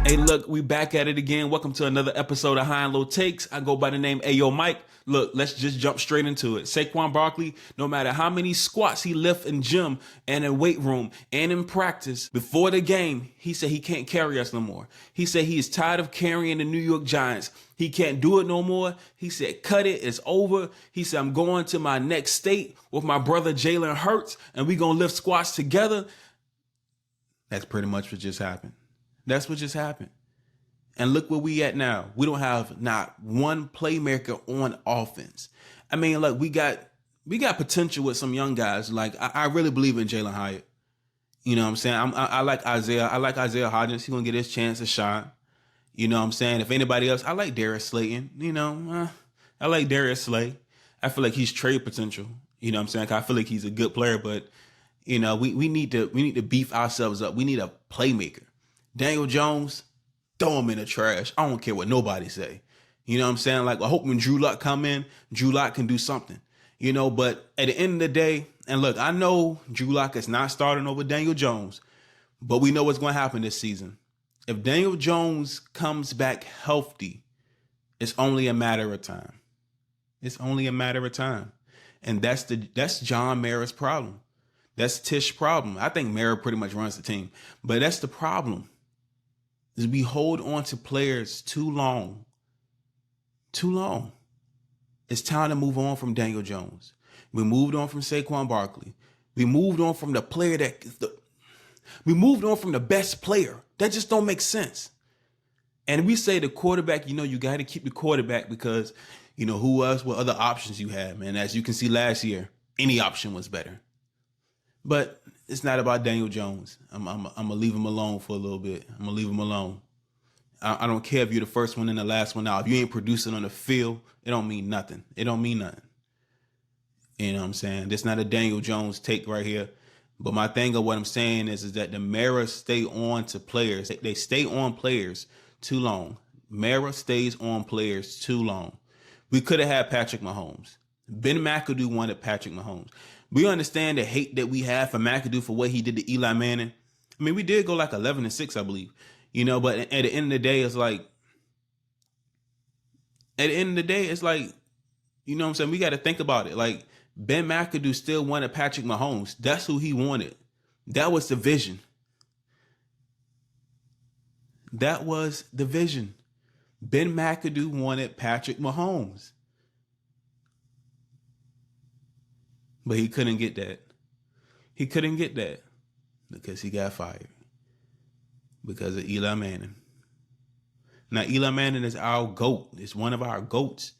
Hey, look, we back at it again. Welcome to another episode of High and Low Takes. I go by the name Ayo Mike. Look, let's just jump straight into it. Saquon Barkley, no matter how many squats he lift in gym and in weight room and in practice, before the game, he said he can't carry us no more. He said he is tired of carrying the New York Giants. He can't do it no more. He said, cut it, it's over. He said, I'm going to my next state with my brother Jalen Hurts, and we gonna lift squats together. That's pretty much what just happened. That's what just happened. And look where we at now. We don't have not one playmaker on offense. I mean, look, we got potential with some young guys. Like, I really believe in Jalen Hyatt. You know what I'm saying? I like Isaiah. I like Isaiah Hodgins. He's going to get his chance to shine. You know what I'm saying? If anybody else, I like Darius Slayton. I like Darius Slay. I feel like he's trade potential. You know what I'm saying? I feel like he's a good player, but, we need to beef ourselves up. We need a playmaker. Daniel Jones, throw him in the trash. I don't care what nobody say. You know what I'm saying? Like, I hope when Drew Lock come in, Drew Lock can do something. But at the end of the day, and look, I know Drew Lock is not starting over Daniel Jones, but we know what's going to happen this season. If Daniel Jones comes back healthy, it's only a matter of time. It's only a matter of time. And that's John Mara's problem. That's Tisch's problem. I think Mara pretty much runs the team, but that's the problem. Is we hold on to players too long. Too long. It's time to move on from Daniel Jones. We moved on from Saquon Barkley. We moved on from the best player. That just don't make sense. And we say the quarterback, you got to keep the quarterback because, who else, what other options you have, man. As you can see last year, any option was better. But it's not about Daniel Jones. I'm going to leave him alone for a little bit. I'm going to leave him alone. I don't care if you're the first one in the last one out. If you ain't producing on the field, it don't mean nothing. It don't mean nothing. You know what I'm saying? This not a Daniel Jones take right here. But my thing of what I'm saying is that the Mara stay on to players. They stay on players too long. Mara stays on players too long. We could have had Patrick Mahomes. Ben McAdoo wanted Patrick Mahomes. We understand the hate that we have for McAdoo for what he did to Eli Manning. I mean, we did go like 11-6, I believe. But at the end of the day, it's like, you know what I'm saying? We got to think about it. Like, Ben McAdoo still wanted Patrick Mahomes. That's who he wanted. That was the vision. That was the vision. Ben McAdoo wanted Patrick Mahomes. But he couldn't get that. He couldn't get that because he got fired because of Eli Manning. Now, Eli Manning is our GOAT. It's one of our GOATs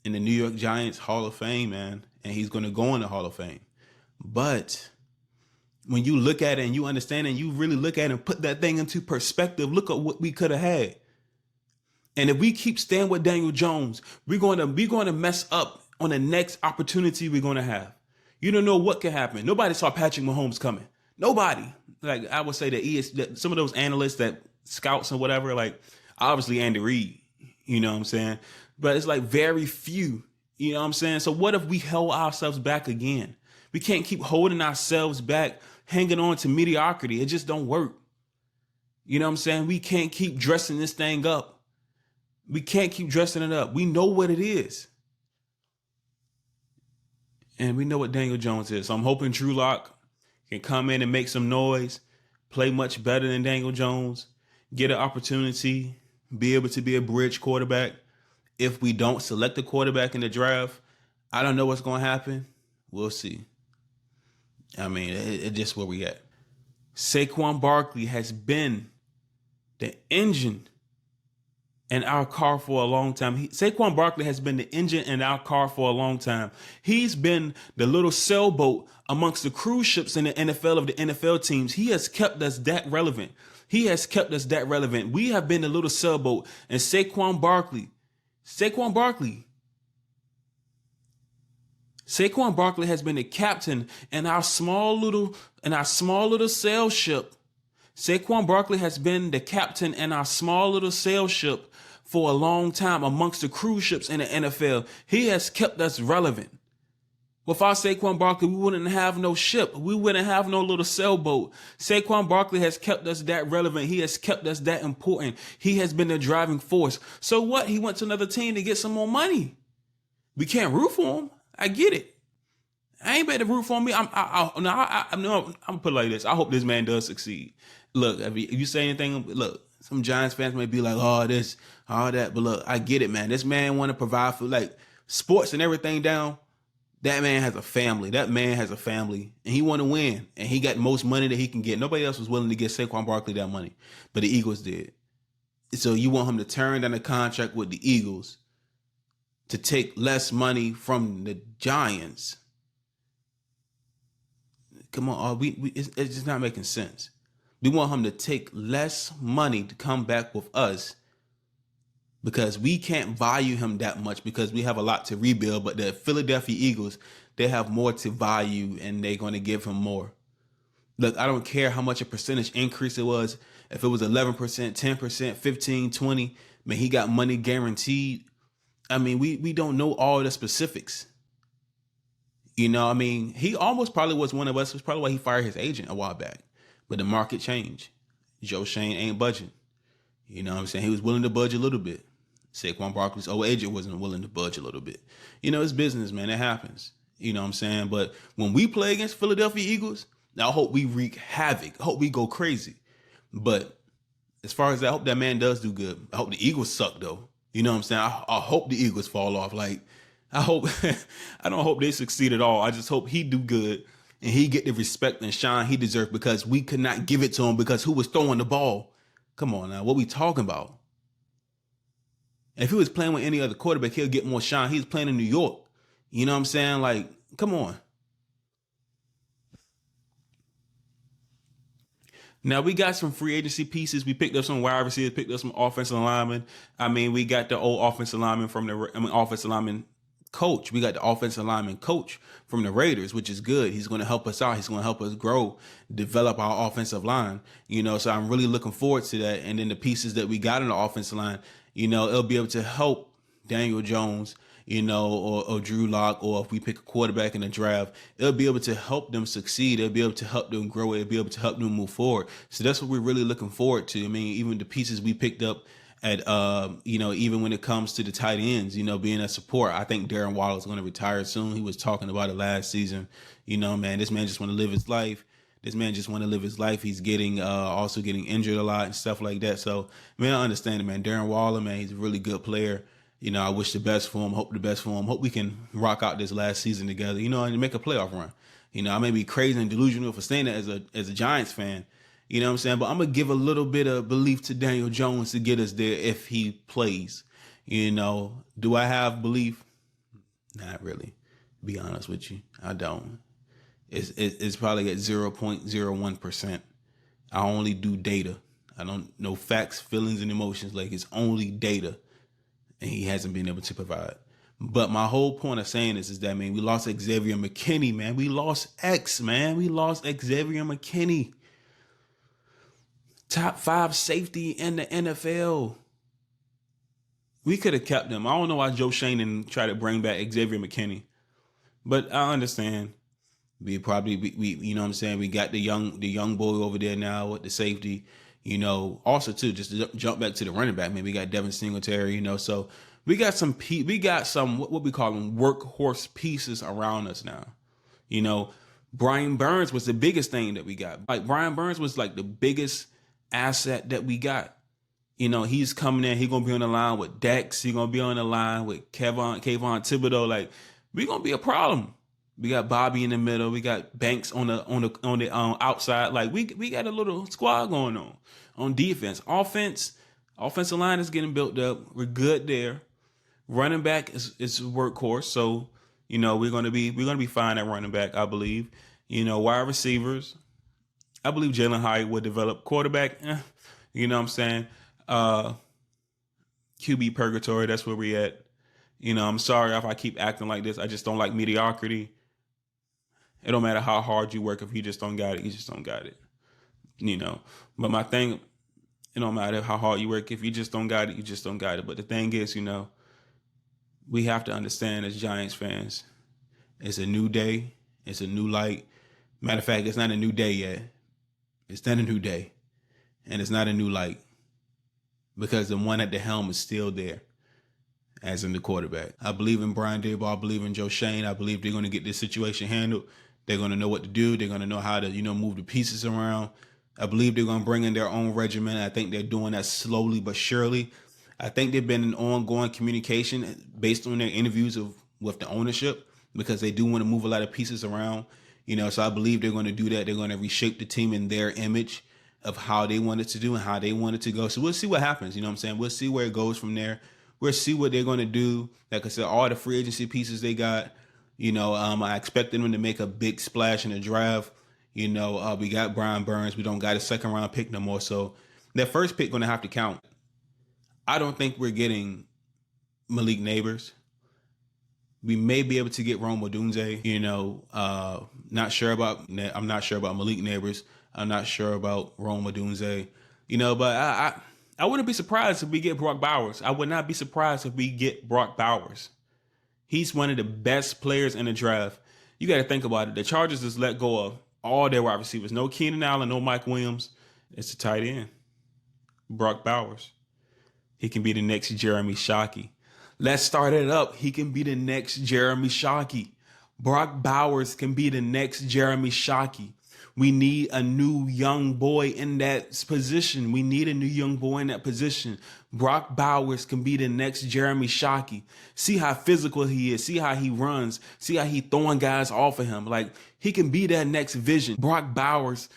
in the New York Giants Hall of Fame, man. And he's going to go in the Hall of Fame. But when you look at it and you understand and you really look at it and put that thing into perspective, look at what we could have had. And if we keep staying with Daniel Jones, we're going to mess up on the next opportunity we're going to have. You don't know what could happen. Nobody saw Patrick Mahomes coming. Nobody. Like, I would say that some of those analysts that scouts and whatever, like obviously Andy Reid, you know what I'm saying? But it's like very few, you know what I'm saying? So what if we held ourselves back again? We can't keep holding ourselves back, hanging on to mediocrity. It just don't work. You know what I'm saying? We can't keep dressing this thing up. We can't keep dressing it up. We know what it is. And we know what Daniel Jones is. So I'm hoping Drew Lock can come in and make some noise, play much better than Daniel Jones, get an opportunity, be able to be a bridge quarterback. If we don't select a quarterback in the draft, I don't know what's going to happen. We'll see. I mean, it's just where we at. Saquon Barkley has been the engine in our car for a long time. Saquon Barkley has been the engine in our car for a long time. He's been the little sailboat amongst the cruise ships in the NFL of the NFL teams. He has kept us that relevant. We have been the little sailboat. And Saquon Barkley has been the captain in our small little sail ship. Saquon Barkley has been the captain in our small little sail ship for a long time amongst the cruise ships in the NFL. He has kept us relevant. Without Saquon Barkley, we wouldn't have no ship. We wouldn't have no little sailboat. Saquon Barkley has kept us that relevant. He has kept us that important. He has been the driving force. So what? He went to another team to get some more money. We can't root for him. I get it. I ain't better root for me. I'm gonna put it like this. I hope this man does succeed. Look, if you say anything, look, some Giants fans may be like, oh, this, all that. But look, I get it, man. This man want to provide for like sports and everything down. That man has a family. That man has a family, and he want to win, and he got the most money that he can get. Nobody else was willing to give Saquon Barkley that money, but the Eagles did. So you want him to turn down a contract with the Eagles to take less money from the Giants? Come on, it's just not making sense. We want him to take less money to come back with us because we can't value him that much because we have a lot to rebuild. But the Philadelphia Eagles, they have more to value and they're going to give him more. Look, I don't care how much a percentage increase it was. If it was 11%, 10%, 15, 20, man, he got money guaranteed. I mean, we don't know all the specifics. You know, I mean, he almost probably was one of us. It's probably why he fired his agent a while back. But the market changed. Joe Shane ain't budging. You know what I'm saying? He was willing to budge a little bit. Saquon Barkley's old agent wasn't willing to budge a little bit. You know, it's business, man. It happens. You know what I'm saying? But when we play against Philadelphia Eagles, now I hope we wreak havoc. I hope we go crazy. But as far as that, I hope that man does do good. I hope the Eagles suck, though. You know what I'm saying? I hope the Eagles fall off. Like, I hope, I don't hope they succeed at all. I just hope he do good and he get the respect and shine he deserves because we could not give it to him because who was throwing the ball? Come on now, what we talking about? If he was playing with any other quarterback, he'll get more shine. He's playing in New York. You know what I'm saying? Like, come on. Now, we got some free agency pieces. We picked up some wide receivers, picked up some offensive linemen. I mean, we got the old offensive lineman offensive lineman coach. We got the offensive lineman coach from the Raiders, which is good. He's going to help us out. He's going to help us grow, develop our offensive line. You know, so I'm really looking forward to that. And then the pieces that we got in the offensive line, you know, it'll be able to help Daniel Jones, you know, or Drew Lock, or if we pick a quarterback in the draft, it'll be able to help them succeed. It'll be able to help them grow. It'll be able to help them move forward. So that's what we're really looking forward to. I mean, even the pieces we picked up at, you know, even when it comes to the tight ends, you know, being a support, I think Darren Waller is going to retire soon. He was talking about it last season. You know, man, this man just want to live his life. This man just want to live his life. He's getting also getting injured a lot and stuff like that. So, man, I understand it, man. Darren Waller, man, he's a really good player. You know, I wish the best for him, hope the best for him. Hope we can rock out this last season together, you know, and make a playoff run. You know, I may be crazy and delusional for saying that as a Giants fan, you know what I'm saying? But I'm going to give a little bit of belief to Daniel Jones to get us there if he plays. You know, do I have belief? Not really, to be honest with you. I don't. It's probably at 0.01%. I only do data. I don't know facts, feelings, and emotions. Like, it's only data. And he hasn't been able to provide. But my whole point of saying this is that, man, we lost Xavier McKinney, man. We lost We lost Xavier McKinney. Top 5 safety in the NFL. We could have kept him. I don't know why Joe Shane didn't try to bring back Xavier McKinney. But I understand. We you know what I'm saying? We got the young boy over there now with the safety. You know, also too, just to jump back to the running back, man, we got Devin Singletary, you know, so we got some what we call them workhorse pieces around us now. You know, Brian Burns was the biggest thing that we got. Like, Brian Burns was like the biggest asset that we got. You know, he's coming in, he's going to be on the line with Dex, he's going to be on the line with Kayvon Thibodeau. Like, we're going to be a problem. We got Bobby in the middle. We got Banks on the outside. Like, we got a little squad going on defense. Offensive line is getting built up. We're good there. Running back is a workhorse. So, you know, we're gonna be fine at running back, I believe. You know, wide receivers, I believe Jalen Hyatt will develop. Quarterback, you know what I'm saying? QB purgatory, that's where we at. You know, I'm sorry if I keep acting like this. I just don't like mediocrity. It don't matter how hard you work. If you just don't got it, you just don't got it. You know, but my thing, it don't matter how hard you work. If you just don't got it, you just don't got it. But the thing is, you know, we have to understand as Giants fans, It's a new day. It's a new light. Matter of fact, it's not a new day yet. It's not a new day. And it's not a new light. Because the one at the helm is still there, as in the quarterback. I believe in Brian Daboll. I believe in Joe Shane. I believe they're going to get this situation handled. They're going to know what to do. They're going to know how to, move the pieces around. I believe they're going to bring in their own regimen. I think they're doing that slowly but surely. I think they've been in ongoing communication based on their interviews with the ownership, because they do want to move a lot of pieces around. So I believe they're going to do that. They're going to reshape the team in their image of how they want it to do and how they want it to go. So we'll see what happens. You know what I'm saying? We'll see where it goes from there. We'll see what they're going to do. Like I said, all the free agency pieces they got, I expect them to make a big splash in the draft. We got Brian Burns. We don't got a second round pick no more. So that first pick going to have to count. I don't think we're getting Malik Neighbors. We may be able to get Rome Odunze. I'm not sure about Malik Neighbors. I'm not sure about Rome Odunze. But I wouldn't be surprised if we get Brock Bowers. I would not be surprised if we get Brock Bowers. He's one of the best players in the draft. You got to think about it. The Chargers just let go of all their wide receivers. No Keenan Allen, no Mike Williams. It's a tight end. Brock Bowers. He can be the next Jeremy Shockey. Let's start it up. He can be the next Jeremy Shockey. Brock Bowers can be the next Jeremy Shockey. We need a new young boy in that position. We need a new young boy in that position. Brock Bowers can be the next Jeremy Shockey. See how physical he is. See how he runs. See how he throwing guys off of him. Like, he can be that next vision. Brock Bowers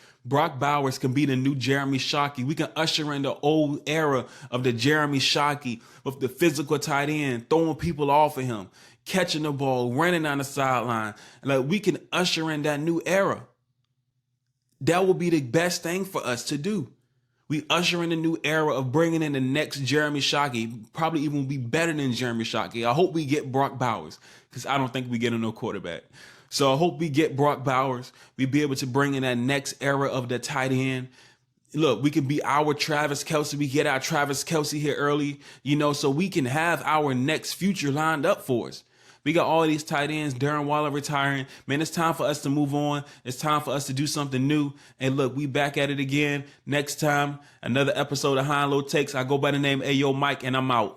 can be the new Jeremy Shockey. We can usher in the old era of the Jeremy Shockey with the physical tight end, throwing people off of him, catching the ball, running down the sideline. Like, we can usher in that new era. That would be the best thing for us to do. We usher in a new era of bringing in the next Jeremy Shockey, probably even be better than Jeremy Shockey. I hope we get Brock Bowers, because I don't think we get no quarterback. So I hope we get Brock Bowers. We be able to bring in that next era of the tight end. Look, we can be our Travis Kelce. We get our Travis Kelce here early, so we can have our next future lined up for us. We got all these tight ends, Darren Waller retiring. Man, it's time for us to move on. It's time for us to do something new. And look, we back at it again. Next time, another episode of High and Low Takes. I go by the name Ayo Mike, and I'm out.